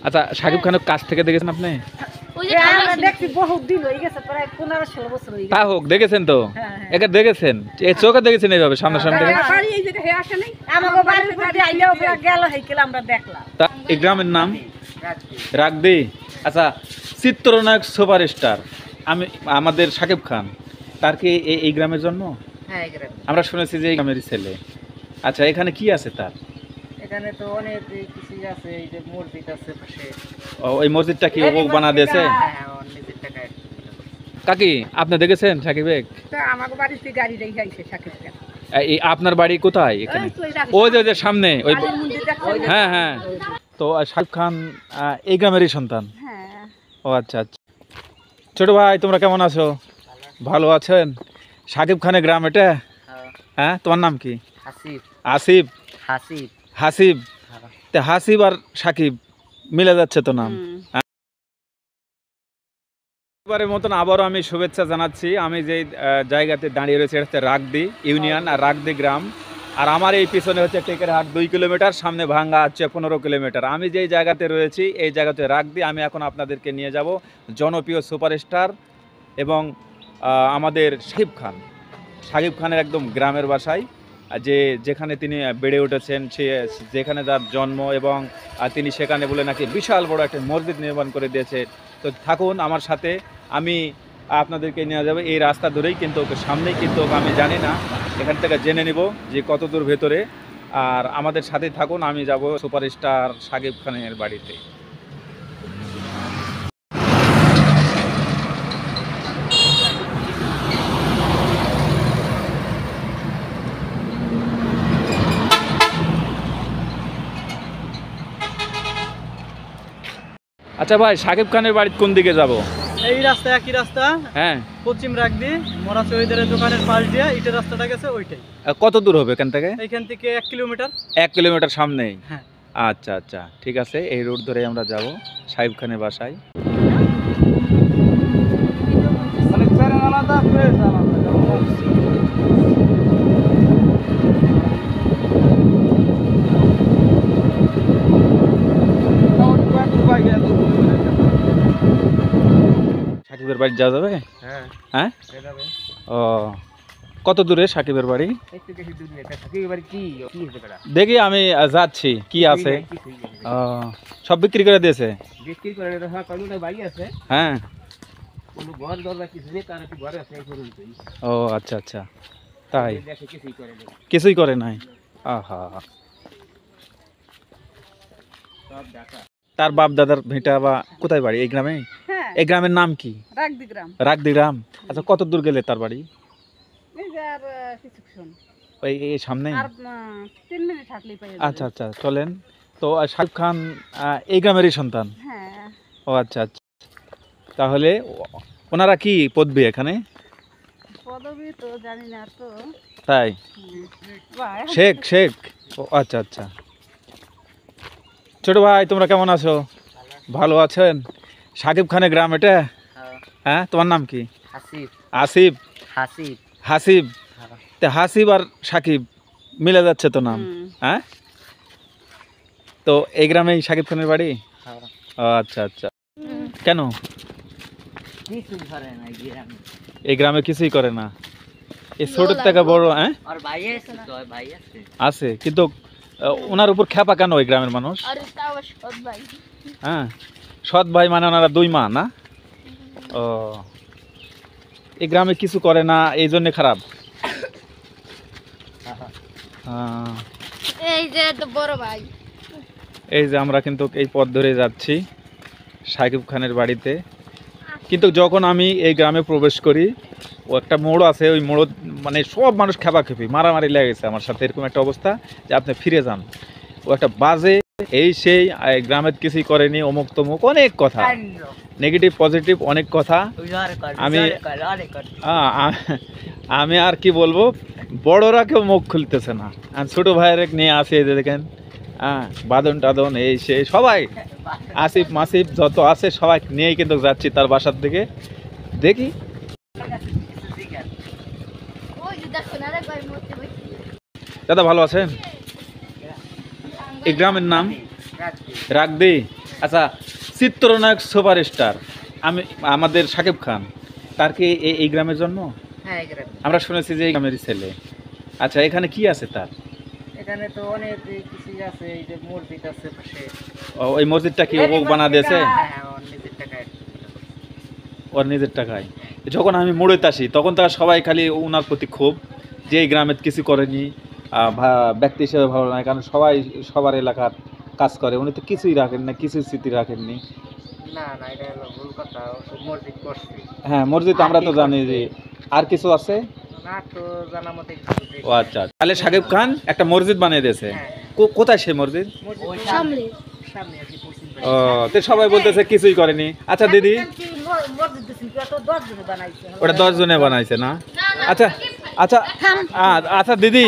আচ্ছা শাকিব খানের কাছ থেকে দেখেছেন আপনি? তা হোক দেখেছেন তো, একে দেখেছেন চোখে দেখেছেন এইভাবে সামনাসামনি? এই গ্রামের নাম রাগদি। আচ্ছা চিত্রনায়ক সুপারস্টার আমি আমাদের শাকিব খান, তার কি এই গ্রামের জন্ম? আমরা শুনেছি যে এই গ্রামেরই ছেলে। আচ্ছা এখানে কি আছে তার? এখানে তো অনেক কিছু আছে, এই যে মসজিদ আছে পাশে। ওই মসজিদটা কি ও বানা দিয়েছে? কাকি আপনি দেখেছেন সাকিব? আমাকে বাড়িতে গাড়ি রেখে আইছে সাকিব খান। এই আপনার বাড়ি কোথায়? এখানে ওই যে সামনে ওই। হ্যাঁ হ্যাঁ। তো শাকিব খান এই গ্রামেরই সন্তান? ও আচ্ছা আচ্ছা। ছোট ভাই তোমরা কেমন আছো? ভালো আছেন? শাকিব খানের গ্রাম এটা? হ্যাঁ তোমার নাম কি? হাসিব। আসিফ? হাসিব। হাসিব। তে হাসিব আর সাকিব মিলে যাচ্ছে তো নাম। এবারের মতন আবারও আমি শুভেচ্ছা জানাচ্ছি। আমি যে জায়গাতে দাঁড়িয়ে রয়েছে এটা হচ্ছে রাগদি ইউনিয়ন আর রাগদি গ্রাম। আর আমার এই পিছনে হচ্ছে টেকেরহাট 2 কিলোমিটার, সামনে ভাঙ্গা হচ্ছে 15 কিলোমিটার। আমি যেই জায়গাতে রয়েছি এই জায়গাতে রাগদি। আমি এখন আপনাদেরকে নিয়ে যাব জনপ্রিয় সুপারস্টার এবং আমাদের শাকিব খানের একদম গ্রামের বাসায়, যেখানে তিনি বেড়ে উঠেছেন, সে যেখানে তার জন্ম এবং তিনি সেখানে বলে নাকি বিশাল বড় একটা মসজিদ নির্মাণ করে দিয়েছে। তো থাকুন আমার সাথে, আমি আপনাদেরকে নিয়ে যাবো এই রাস্তা ধরেই, কিন্তু সামনেই, কিন্তু আমি জানি না, এখান থেকে জেনে নিব যে কত দূর ভেতরে। আর আমাদের সাথে থাকুন, আমি যাব সুপারস্টার শাকিব খানের বাড়িতে। আচ্ছা ভাই শাকিব খানের বাড়ি কোন দিকে যাব? এই রাস্তা, একই রাস্তা। হ্যাঁ পশ্চিম রাগদি মোরা শহীদের দোকানের পাশ দিয়ে ইটের রাস্তাটা গেছে ওইটাই। কত দূর হবে এখান থেকে? এখান থেকে 1 কিলোমিটার। 1 কিলোমিটার সামনেই? হ্যাঁ। আচ্ছা আচ্ছা ঠিক আছে, এই রোড ধরে আমরা যাব শাকিব খানের বাসায়। সাকিবের বাড়ি যাওয়া যাবে? হ্যাঁ। ও কত দূরে সাকিবের বাড়ি? দেখি আমি যাচ্ছি কি আছে। সব বিক্রি করে দিয়েছে? হ্যাঁ। ও আচ্ছা আচ্ছা, তাই? কিছুই করে নাই? আহা। তার বাপ দাদার ভিটা বা কোথায় বাড়ি? এই গ্রামে? এই গ্রামের নাম কি? রাগদি গ্রাম। আচ্ছা কত দূর গেলে তার বাড়ি? এই সামনে? আচ্ছা আচ্ছা চলেন। তো শাকিব খান এই গ্রামেরই সন্তান? ও আচ্ছা আচ্ছা। তাহলে ওনারা কি পদবী এখানে? তাই? শেখ। ও আচ্ছা আচ্ছা। ছোট ভাই তোমরা কেমন আছো? ভালো আছেন? শাকিব খানের গ্রাম এটা? হ্যাঁ তোমার নাম কি? আসিফ। হাসিব। তে হাসিব আর সাকিব মিলে যাচ্ছে তো নাম। হ্যাঁ। তো এই গ্রামেই শাকিব খানের বাড়ি? আচ্ছা আচ্ছা। কেন এই গ্রামে কিছুই করে না? এই ছোট থেকে বড়? হ্যাঁ আছে, কিন্তু ওনার উপর খেপা কেন ওই গ্রামের মানুষ? হ্যাঁ সৎ ভাই মানে ওনারা 2 মা না? ও এই গ্রামে কিছু করে না এই জন্য খারাপ? এই যে আমরা কিন্তু এই পথ ধরে যাচ্ছি শাকিব খানের বাড়িতে, কিন্তু যখন আমি এই গ্রামে প্রবেশ করি ও একটা মোড় আছে, ওই মোড় মানে সব মানুষ খেপাখেপি মারামারি লেগেছে আমার সাথে, এরকম একটা অবস্থা যে আপনি ফিরে যান। ও একটা বাজে এই সেই গ্রামের কিছুই করেনি, অমুক তমুক অনেক কথা, নেগেটিভ পজিটিভ অনেক কথা। আমি আর কি বলবো, বড়রা কেউ মুখ খুলতেছে না। ছোট ভাইয়ের নিয়ে আসে, এই যে দেখেন বাদন টাদন এই সেই সবাই, আসিফ মাসিফ যত আছে সবাই নিয়েই কিন্তু যাচ্ছি তার বাসার দিকে। দেখি দাদা ভালো আছেন? এই গ্রামের নাম রাগদি। আচ্ছা, চিত্রনায়ক সুপারস্টার আমাদের শাকিব খান, তার কি এই গ্রামের জন্ম? হ্যাঁ এখানে আমরা শুনেছি যে এই গ্রামেরই ছেলে। আচ্ছা, এখানে কি আছে তার? এখানে তো অনেক কিছু আছে, এই যে মসজিদ আছে পাশে। ওই মসজিদটা কি ও বানা দিয়েছে? হ্যাঁ ওর নিজের টাকায়। ওর নিজের টাকায়। যখন আমি মুড়িতে আসি তখন তারা সবাই খালি ওনার প্রতি ক্ষোভ যে এই গ্রামে কিছু করেনি, ব্যক্তি হিসেবে ভালো নয়, কারণ সবাই সবার এলাকার কাজ করে, উনি তো কিছুই রাখেন না, কিছুই স্মৃতি রাখেননি। না না এটা হলো ভুল কথা, ও তো মসজিদ করছে। হ্যাঁ, মসজিদ আমরা তো জানি যে। আর কিছু আছে? না তো জানা মতে কিছু দেখি। ও আচ্ছা, তাহলে শাকিব খান একটা মসজিদ বানিয়ে দিয়েছে। হ্যাঁ। কোথায় সেই মসজিদ? ওই সামনে সামনে আছে পশ্চিম পাশে। ও, তো সবাই বলতেছে কিছুই করেনি। আচ্ছা দিদি, ওটা 10 জনে বানাইছে না? আচ্ছা আচ্ছা আচ্ছা দিদি,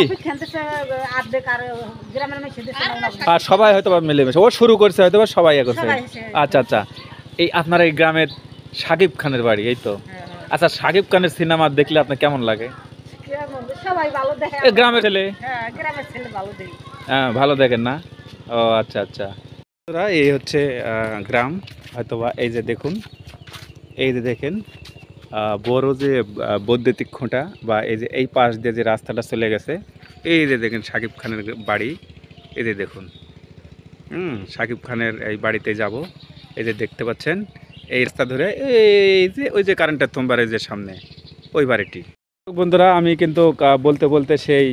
আর সবাই হয়তো বা মিলেমিশে ও শুরু করছে, হয়তো বা সবাই এ করছে। আচ্ছা আচ্ছা, এই আপনার এই গ্রামের শাকিব খানের বাড়ি, এই তো? আচ্ছা, শাকিব খানের সিনেমা দেখলে আপনার কেমন লাগে? সবাই ভালো দেখে। এই গ্রামের ছেলে। হ্যাঁ গ্রামের ছেলে ভালো দেখে। হ্যাঁ, ভালো দেখেন না? ও আচ্ছা আচ্ছা। এই হচ্ছে গ্রাম, হয়তোবা এই যে দেখুন, এই যে দেখেন বড় যে বৈদ্যুতিক খুঁটা, বা এই যে এই পাশ দিয়ে যে রাস্তাটা চলে গেছে, এই যে দেখেন শাকিব খানের বাড়ি, এই যে দেখুন। শাকিব খানের এই বাড়িতে যাব, এই যে দেখতে পাচ্ছেন এই রাস্তা ধরে, এই যে ওই যে কারেন্টের থম্বার যে সামনে ওই বাড়িটি। বন্ধুরা, আমি কিন্তু বলতে বলতে সেই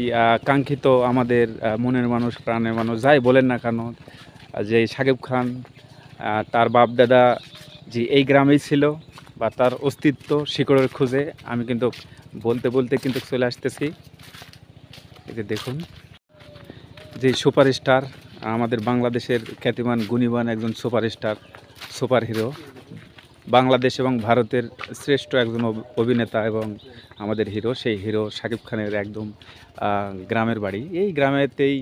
কাঙ্ক্ষিত আমাদের মনের মানুষ, প্রাণের মানুষ, যাই বলেন না কেন, যে শাকিব খান তার বাপ দাদা যে এই গ্রামেই ছিল, বা তার অস্তিত্ব শিকড়ের খুঁজে আমি কিন্তু বলতে বলতে কিন্তু চলে আসতেছি। এই যে দেখুন, যে সুপারস্টার, আমাদের বাংলাদেশের খ্যাতিমান গুণীমান একজন সুপারস্টার, সুপার হিরো, বাংলাদেশ এবং ভারতের শ্রেষ্ঠ একজন অভিনেতা এবং আমাদের হিরো, সেই হিরো শাকিব খানের একদম গ্রামের বাড়ি। এই গ্রামেতেই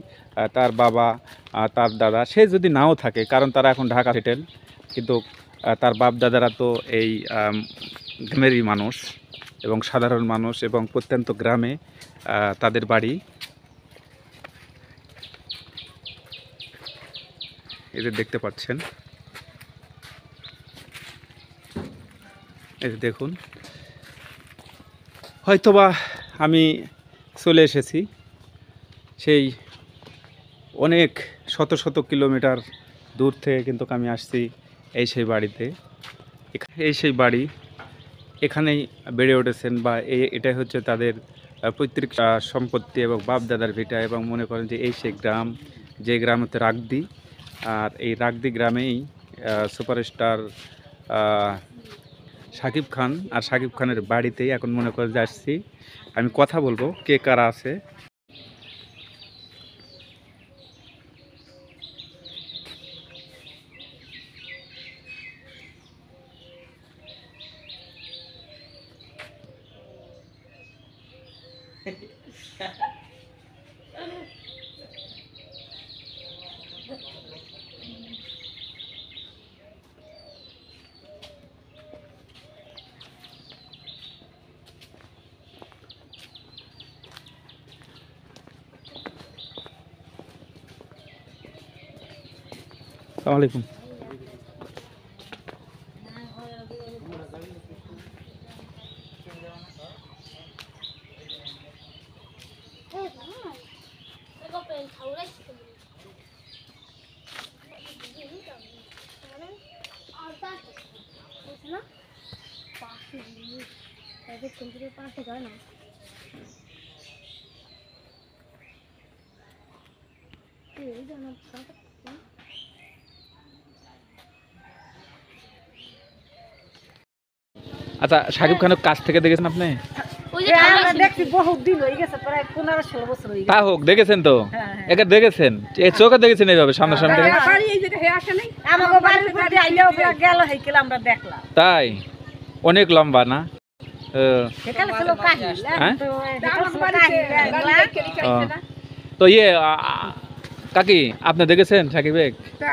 তার বাবা, তার দাদা, সে যদি নাও থাকে, কারণ তারা এখন ঢাকা সেটেল, কিন্তু তার বাপ দাদারা তো এই গ্রামেরই মানুষ এবং সাধারণ মানুষ, এবং প্রত্যন্ত গ্রামে তাদের বাড়ি। এই যে দেখতে পাচ্ছেন, এই যে দেখুন, হয়তোবা আমি চলে এসেছি সেই অনেক শত শত কিলোমিটার দূর থেকে, কিন্তু আমি আসছি এই সেই বাড়িতে। এই সেই বাড়ি, এখানেই বেড়ে উঠেছেন, বা এটাই হচ্ছে তাদের পৈতৃক সম্পত্তি এবং বাপ দাদার ভিটা, এবং মনে করেন যে এই সেই গ্রাম, যে গ্রাম হচ্ছে রাগদি। আর এই রাগদি গ্রামেই সুপারস্টার শাকিব খান, আর শাকিব খানের বাড়িতেই এখন মনে করে যে আসছি। আমি কথা বলবো কে কারা আছে। আসসালামু আলাইকুম। আচ্ছা, শাকিব খানের কাছ থেকে দেখেছেন আপনি? দেখছি বহুত দিন হয়ে গেছে, প্রায় 15-16 বছর হয়ে গেছে। তা হোক, দেখেছেন তো? হ্যাঁ, হ্যাঁ। একে দেখেছেন, এই চোখে দেখেছেন এইভাবে সামনাসামনি থেকে? আমাকে বাড়ির প্রতি আইলেও গেল হেকেল আমরা দেখলাম। তাই? অনেক লম্বা না? সেখানে ছিল কাহিল, হ্যাঁ? তো সেখানে ছিল কাহিল। তো কাকি, আপনি দেখেছেন সাকিবে?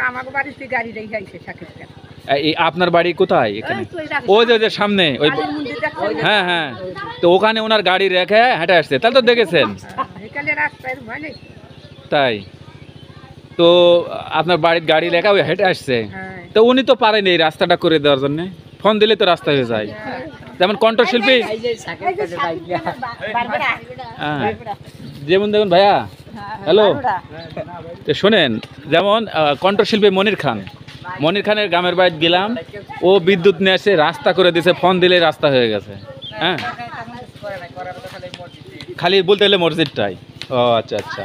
আমাকে বাড়িতে গাড়ি রেখে আইছে সাকিব খান। এই আপনার বাড়ি কোথায়? এখানে ওই যে সামনে ওই, হ্যাঁ হ্যাঁ, তো ওখানে ওনার গাড়ি রেখে হেঁটে আসছে, তাহলে তো দেখেছেন। তাই? তো আপনার বাড়ির গাড়ি লেখা ওই হেঁটে আসছে, হ্যাঁ তো উনি তো পারেনি এই রাস্তাটা করে দেওয়ার জন্য, ফোন দিলে তো রাস্তা হয়ে যায়। যেমন কণ্ঠশিল্পী এই যে সাকিব খানের বাইকটা বারবারা হ্যাঁ, যেমন দেখুন ভাইয়া, হ্যালো, তো শোনেন, যেমন কণ্ঠশিল্পী মনির খানের গ্রামের বাড়ি গেলাম, ও বিদ্যুৎ নিয়ে এসে রাস্তা করে দিয়েছে, ফোন দিলে রাস্তা হয়ে গেছে। হ্যাঁ, খালি বলতে গেলে মসজিদটাই। ও আচ্ছা আচ্ছা,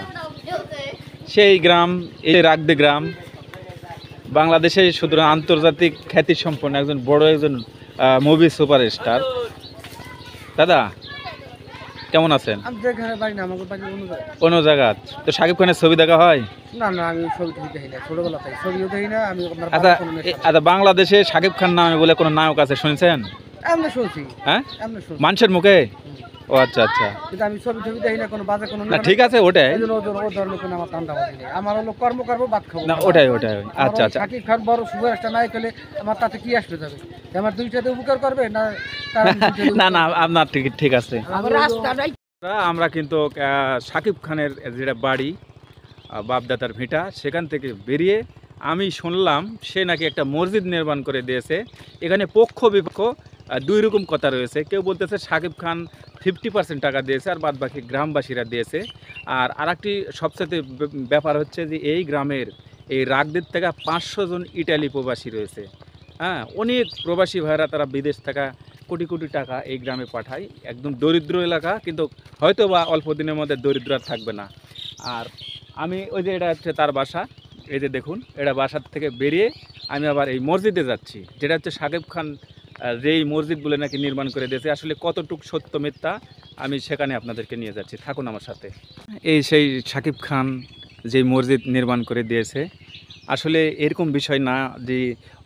সেই গ্রাম, এই রাগদি গ্রাম বাংলাদেশে শুধু আন্তর্জাতিক খ্যাতি সম্পন্ন একজন বড় একজন মুভি সুপারস্টার। দাদা কেমন আছেন? আমি যেখানে বাড়ি না, আমাকে বাড়ি অন্য জায়গায়। কোনো জায়গা? তো শাকিব খানের ছবি দেখা হয়? না না, আমি ছবি টবি দেখি না, ছোটবেলা থেকে ছবিও দেখি না আমি। আপনার আচ্ছা আচ্ছা, বাংলাদেশে শাকিব খান নামে বলে কোনো নায়ক আছে শুনছেন? এমনি শুনছি, হ্যাঁ, এমনি শুনছি, মানুষের মুখে। ও আচ্ছা আচ্ছা, কিন্তু আমি ছবি টবি দেখি না, কোনো বাজে কোনো না ঠিক আছে, ওটাই এই জন্য ও ধরনের কোনো আমার ঠান্ডা বাজি নেই। আমার হলো কর্ম করবো, ভাত খাবো। না, ওটাই আচ্ছা আচ্ছা। শাকিব খান বড় সুপারস্টার নায়ক হলে আমার তাতে কি আসবে যাবে? আমার দুইটাতে উপকার করবে না তার না না, আপনার ঠিক ঠিক আছে। আমার রাস্তাটাই আমরা কিন্তু শাকিব খানের যেটা বাড়ি বাপদাদার ভিটা, সেখান থেকে বেরিয়ে আমি শুনলাম সে নাকি একটা মসজিদ নির্মাণ করে দিয়েছে। এখানে পক্ষ বিপক্ষ দুই রকম কথা রয়েছে। কেউ বলতেছে শাকিব খান 50% টাকা দিয়েছে আর বাদ বাকি গ্রামবাসীরা দিয়েছে। আর আরেকটি সবচেয়ে ব্যাপার হচ্ছে যে এই গ্রামের এই রাগদির থেকে 500 জন ইটালি প্রবাসী রয়েছে। হ্যাঁ, অনেক প্রবাসী ভাইরা তারা বিদেশ থেকে কোটি কোটি টাকা এই গ্রামে পাঠায়। একদম দরিদ্র এলাকা, কিন্তু হয়তো বা অল্প দিনের মধ্যে দরিদ্র আর থাকবে না। আর আমি ওই যে এটা হচ্ছে তার বাসা, এই যে দেখুন, এটা বাসার থেকে বেরিয়ে আমি আবার এই মসজিদে যাচ্ছি, যেটা হচ্ছে শাকিব খান যেই মসজিদ বলে নাকি নির্মাণ করে দিয়েছে। আসলে কতটুকু সত্য মিথ্যা আমি সেখানে আপনাদেরকে নিয়ে যাচ্ছি, থাকুন আমার সাথে। এই সেই শাকিব খান যেই মসজিদ নির্মাণ করে দিয়েছে, আসলে এরকম বিষয় না যে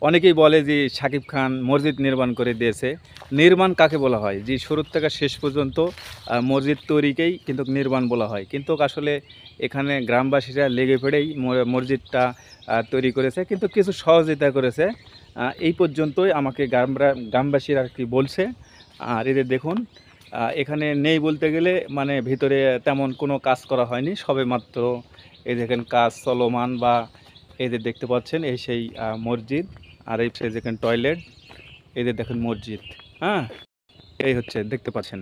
অনেকেই বলে যে শাকিব খান মসজিদ নির্মাণ করে দিয়েছে। নির্মাণ কাকে বলা হয়? যে শুরু থেকে শেষ পর্যন্ত মসজিদ তৈরিকেই কিন্তু নির্মাণ বলা হয়। কিন্তু আসলে এখানে গ্রামবাসীরা লেগে পড়েই মসজিদটা তৈরি করেছে, কিন্তু কিছু সহযোগিতা করেছে। এই পর্যন্তই আমাকে গ্রামবাসীরা আর কি বলছে। আর এদের দেখুন, এখানে নেই বলতে গেলে মানে ভিতরে তেমন কোনো কাজ করা হয়নি, সবে মাত্র এই দেখেন কাজ চলমান। বা এই যে দেখতে পাচ্ছেন এই সেই মসজিদ, আর এই সেই যেখানে টয়লেট, এই যে দেখেন মসজিদ। হ্যাঁ, এই হচ্ছে দেখতে পাচ্ছেন,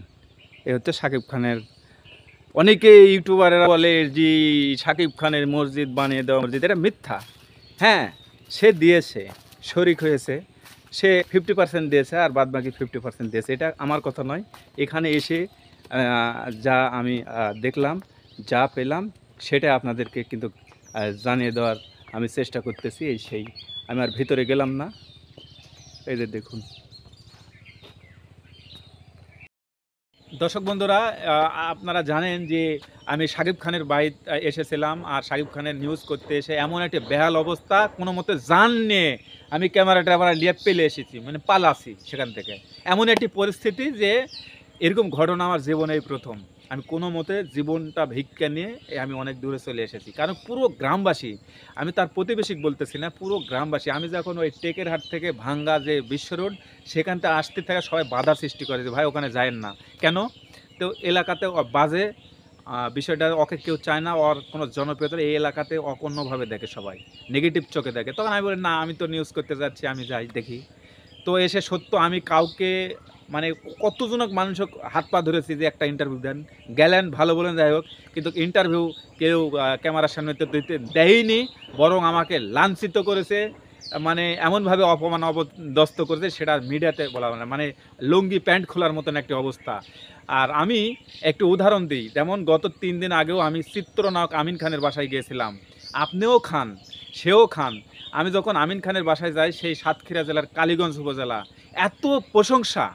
এই হচ্ছে শাকিব খানের। অনেকে ইউটিউবাররা বলে যে শাকিব খানের মসজিদ বানিয়ে দেওয়া মসজিদ, এটা মিথ্যা। হ্যাঁ, সে দিয়েছে, শরিক হয়েছে, সে 50% দিয়েছে আর বাদ বাকি 50% দিয়েছে। এটা আমার কথা নয়। এখানে এসে যা আমি দেখলাম, যা পেলাম, সেটা আপনাদেরকে কিন্তু জানিয়ে দেওয়ার আমি চেষ্টা করতেছি। এই সেই, আমি আর ভিতরে গেলাম না। এই যে দেখুন দর্শক বন্ধুরা, আপনারা জানেন যে আমি শাকিব খানের বাড়িতে এসেছিলাম, আর শাকিব খানের নিউজ করতে এসে এমন একটা বেহাল অবস্থা, কোনো মতে জান নিয়ে আমি ক্যামেরাটা আবার লিয়ে পেলে এসেছি, মানে পালাছি সেখান থেকে। এমন একটি পরিস্থিতি যে এরকম ঘটনা আমার জীবনেই প্রথম। আমি কোনো মতে জীবনটা ভিক্ষা নিয়ে আমি অনেক দূরে চলে এসেছি, কারণ পুরো গ্রামবাসী, আমি তার প্রতিবেশী বলতেছি না, পুরো গ্রামবাসী। আমি যখন ওই টেকেরহাট থেকে ভাঙ্গা যে বিশ্ব রোড, সেখান থেকে আসতে থাকা সবাই বাধা সৃষ্টি করে যে ভাই ওখানে যায়েন না কেন। তো এলাকাতে বাজে বিষয়টা, ওকে কেউ চায় না, ওর কোনো জনপ্রিয়তা এই এলাকাতে অন্যভাবে দেখে, সবাই নেগেটিভ চোখে দেখে। তখন আমি বলি না, আমি তো নিউজ করতে যাচ্ছি, আমি যাই দেখি। তো এসে সত্য আমি কাউকে মানে কতজনক মানুষ হাত পা ধরেছি যে একটা ইন্টারভিউ দেন, গেলেন ভালো বলেন, যাই হোক, কিন্তু ইন্টারভিউ কেউ ক্যামেরার সামনে তো দিতে দেয়নি, বরং আমাকে লাঞ্ছিত করেছে, মানে এমনভাবে অপমান অবদস্ত করেছে, সেটা মিডিয়াতে বলা হয় না, মানে লুঙ্গি প্যান্ট খোলার মতন একটি অবস্থা। আর আমি একটু উদাহরণ দিই, যেমন গত 3 দিন আগেও আমি চিত্রনায়ক আমিন খানের বাসায় গিয়েছিলাম। আপনিও খান, সেও খান। আমি যখন আমিন খানের বাসায় যাই, সেই সাতক্ষীরা জেলার কালীগঞ্জ উপজেলা, এত প্রশংসা,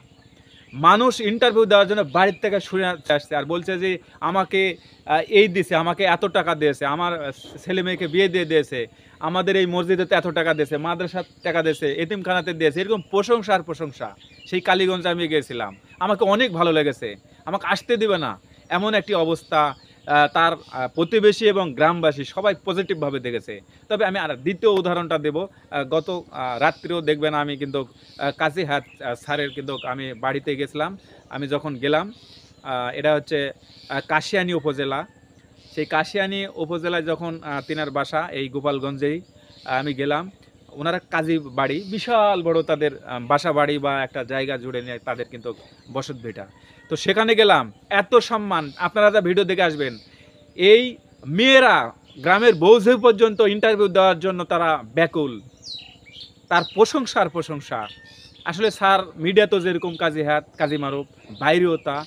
মানুষ ইন্টারভিউ দেওয়ার জন্য বাড়ির থেকে শুনে আসছে আর বলছে যে আমাকে এই দিয়েছে, আমাকে এত টাকা দিয়েছে, আমার ছেলে মেয়েকে বিয়ে দিয়ে দিয়েছে, আমাদের এই মসজিদেতে এত টাকা দিয়েছে, মাদ্রাসার টাকা দিয়েছে, এতিমখানাতে দিয়েছে, এরকম প্রশংসা আর প্রশংসা। সেই কালীগঞ্জে আমি গিয়েছিলাম, আমাকে অনেক ভালো লেগেছে, আমাকে আসতে দিবে না এমন একটি অবস্থা। তার প্রতিবেশী এবং গ্রামবাসী সবাই পজিটিভভাবে দেখেছে। তবে আমি আর দ্বিতীয় উদাহরণটা দেব। গত রাত্রেও দেখবেন আমি কিন্তু কাজীহাট স্যারের কিন্তু আমি বাড়িতে গেছিলাম। আমি যখন গেলাম, এটা হচ্ছে কাশিয়ানী উপজেলা, সেই কাশিয়ানী উপজেলায় যখন তিনার বাসা এই গোপালগঞ্জেই আমি গেলাম, ওনারা কাজী বাড়ি, বিশাল বড় তাদের বাসা বাড়ি বা একটা জায়গা জুড়ে নিয়ে তাদের কিন্তু বসত ভিটা। তো সেখানে গেলাম, এত সম্মান, আপনারা যা ভিডিও দেখে আসবেন, এই মেয়েরা গ্রামের বৌঝে পর্যন্ত ইন্টারভিউ দেওয়ার জন্য তারা ব্যাকুল, তার প্রশংসার প্রশংসা। আসলে স্যার মিডিয়া তো যেরকম কাজী হাত কাজী মারুফ, বাইরেও তা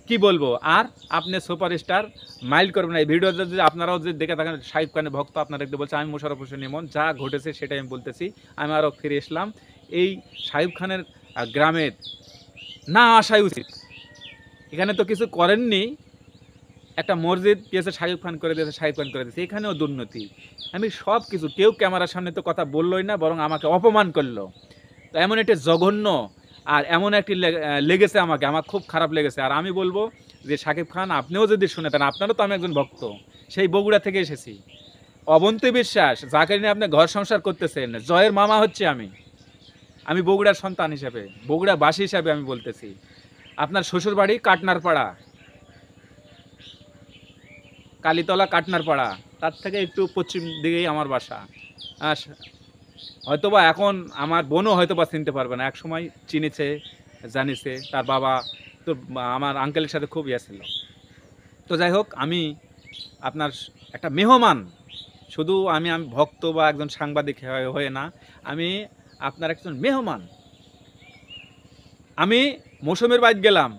কি বলবো। আর আপনি সুপারস্টার মাইল করবেন না। এই ভিডিও যদি আপনারাও যদি দেখে থাকেন, শাহিব খানের ভক্ত, আপনারা দেখতে বলছে আমি মোশাররফ হোসেন ইমন, যা ঘটেছে সেটাই আমি বলতেছি। আমি আরও ফিরে এসলাম এই শাহিব খানের গ্রামের, না আসাই উচিত। এখানে তো কিছু করেননি, একটা মসজিদ দিয়েছে শাহিব খান করে দিয়েছে, শাহিব খান করে দিয়েছে, এখানেও দুর্নীতি। আমি সব কিছু, কেউ ক্যামেরার সামনে তো কথা বললোই না, বরং আমাকে অপমান করলো। তো এমন একটা জঘন্য আর এমন একটি লেগেছে আমাকে, আমার খুব খারাপ লেগেছে। আর আমি বলবো যে শাকিব খান, আপনিও যদি শুনে থাকেন, আপনারও তো আমি একজন ভক্ত, সেই বগুড়া থেকে এসেছি। অবন্তী বিশ্বাস, যাকে নিয়ে আপনি ঘর সংসার করতেছেন, জয়ের মামা হচ্ছে আমি বগুড়ার সন্তান হিসেবে, বগুড়াবাসী হিসাবে আমি বলতেছি। আপনার শ্বশুর বাড়ি কাটনারপাড়া, কালীতলা কাটনারপাড়া, তার থেকে একটু পশ্চিম দিকেই আমার বাসা। হয়তোবা এখন আমার বোনও হয়তোবা চিনতে পারবে না, এক সময় চিনেছে, জানিছে, তার বাবা তো আমার আঙ্কেলের সাথে খুব ইয়ে ছিল। তো যাই হোক, আমি আপনার একটা মেহমান, শুধু আমি ভক্ত বা একজন সাংবাদিক হয়ে না, আমি আপনার একজন মেহমান। আমি মৌসুমের বাড়ি গেলাম,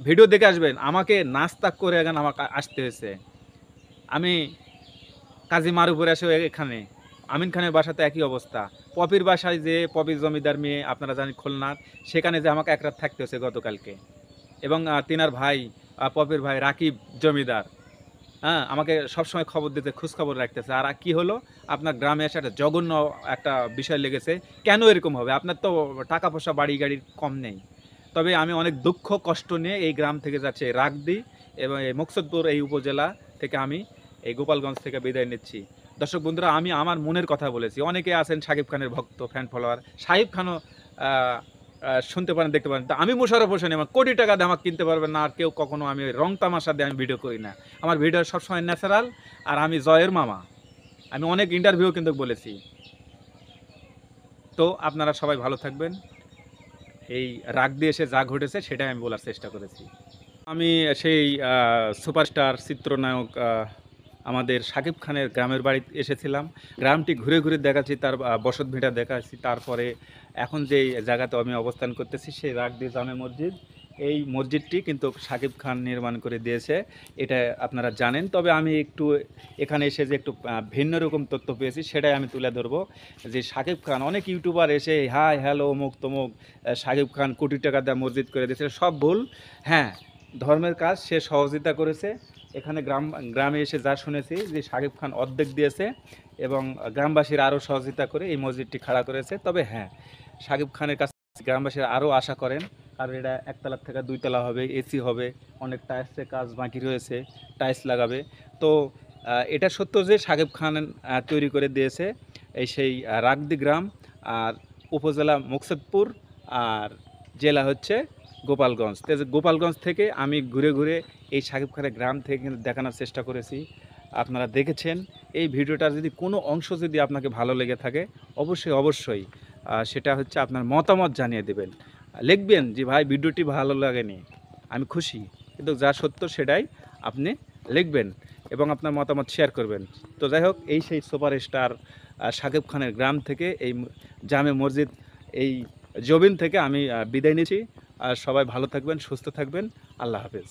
ভিডিও দেখে আসবেন, আমাকে নাস্তা করে এখন আমাকে আসতে হয়েছে। আমি কাজী মারুফের এসে এখানে, আমিন খানের বাসাতে একই অবস্থা, পপির বাসায় যে পপির জমিদার মেয়ে আপনারা জানেন খুলনার, সেখানে যে আমাকে এক রাত থাকতে হয়েছে গতকালকে। এবং তিনার ভাই, পপির ভাই রাকিব জমিদার, হ্যাঁ, আমাকে সবসময় খবর দিতে, খোঁজখবর রাখতেছে। আর কি হলো, আপনার গ্রামে এসে একটা জঘন্য একটা বিষয় লেগেছে। কেন এরকম হবে? আপনার তো টাকা পয়সা বাড়ি গাড়ির কম নেই। তবে আমি অনেক দুঃখ কষ্ট নিয়ে এই গ্রাম থেকে যাচ্ছে রাগদি এবং এই মুকসুদপুর এই উপজেলা থেকে আমি এই গোপালগঞ্জ থেকে বিদায় নিচ্ছি। দর্শক বন্ধুরা, আমি আমার মনের কথা বলেছি। অনেকে আছেন শাকিব খানের ভক্ত, ফ্যান ফলোয়ার, শাহিব খানও শুনতে পারেন, দেখতে পারেন। তা আমি মোশাররফ হোসেন ইমন, কোটি টাকা দিয়ে আমাকে কিনতে পারবেন না। আর কেউ কখনো, আমি রং তামাশা দিয়ে আমি ভিডিও করি না। আমার ভিডিও সবসময় ন্যাচারাল। আর আমি জয়ের মামা, আমি অনেক ইন্টারভিউ কিন্তু বলেছি। তো আপনারা সবাই ভালো থাকবেন। এই রাগ দিয়ে এসে যা ঘটেছে সেটাই আমি বলার চেষ্টা করেছি। আমি সেই সুপারস্টার চিত্রনায়ক আমাদের শাকিব খানের গ্রামের বাড়িতে এসেছিলাম। গ্রামটি ঘুরে ঘুরে দেখাচ্ছি, তার বসত ভিটা দেখাচ্ছি। তারপরে এখন যেই জায়গাতে আমি অবস্থান করতেছি, সেই রাগদি জামে মসজিদ, এই মসজিদটি কিন্তু শাকিব খান নির্মাণ করে দিয়েছে, এটা আপনারা জানেন। তবে আমি একটু এখানে এসে যে একটু ভিন্ন রকম তথ্য পেয়েছি, সেটাই আমি তুলে ধরবো। যে শাকিব খান, অনেক ইউটিউবার এসে হাই হ্যালো অমুক তমুক, শাকিব খান কোটি টাকা দিয়ে মসজিদ করে দিয়েছে, সব ভুল। হ্যাঁ, ধর্মের কাজ সে সহযোগিতা করেছে। এখানে গ্রামে এসে যা শুনেছি যে শাকিব খান অর্ধেক দিয়েছে এবং গ্রামবাসীরা আরও সহযোগিতা করে এই মসজিদটি খাড়া করেছে। তবে হ্যাঁ, শাকিব খানের কাছে গ্রামবাসীরা আরও আশা করেন, কারণ এটা একতলা থেকে দুইতলা হবে, এসি হবে, অনেক টাইলসের কাজ বাকি রয়েছে, টাইলস লাগাবে। তো এটা সত্য যে শাকিব খান তৈরি করে দিয়েছে এই সেই রাগদি গ্রাম, আর উপজেলা মুকসুদপুর, আর জেলা হচ্ছে গোপালগঞ্জ। গোপালগঞ্জ থেকে আমি ঘুরে ঘুরে এই শাকিব খানের গ্রাম থেকে কিন্তু দেখানোর চেষ্টা করেছি। আপনারা দেখেছেন। এই ভিডিওটার যদি কোনো অংশ যদি আপনাকে ভালো লেগে থাকে, অবশ্যই সেটা হচ্ছে আপনার মতামত জানিয়ে দেবেন, লিখবেন যে ভাই ভিডিওটি ভালো লাগেনি, আমি খুশি, কিন্তু যা সত্য সেটাই আপনি লিখবেন এবং আপনার মতামত শেয়ার করবেন। তো যাই হোক, এই সেই সুপারস্টার শাকিব খানের গ্রাম থেকে, এই জামে মসজিদ, এই জবিন থেকে আমি বিদায় নিচ্ছি। আর সবাই ভালো থাকবেন, সুস্থ থাকবেন। আল্লাহ হাফেজ।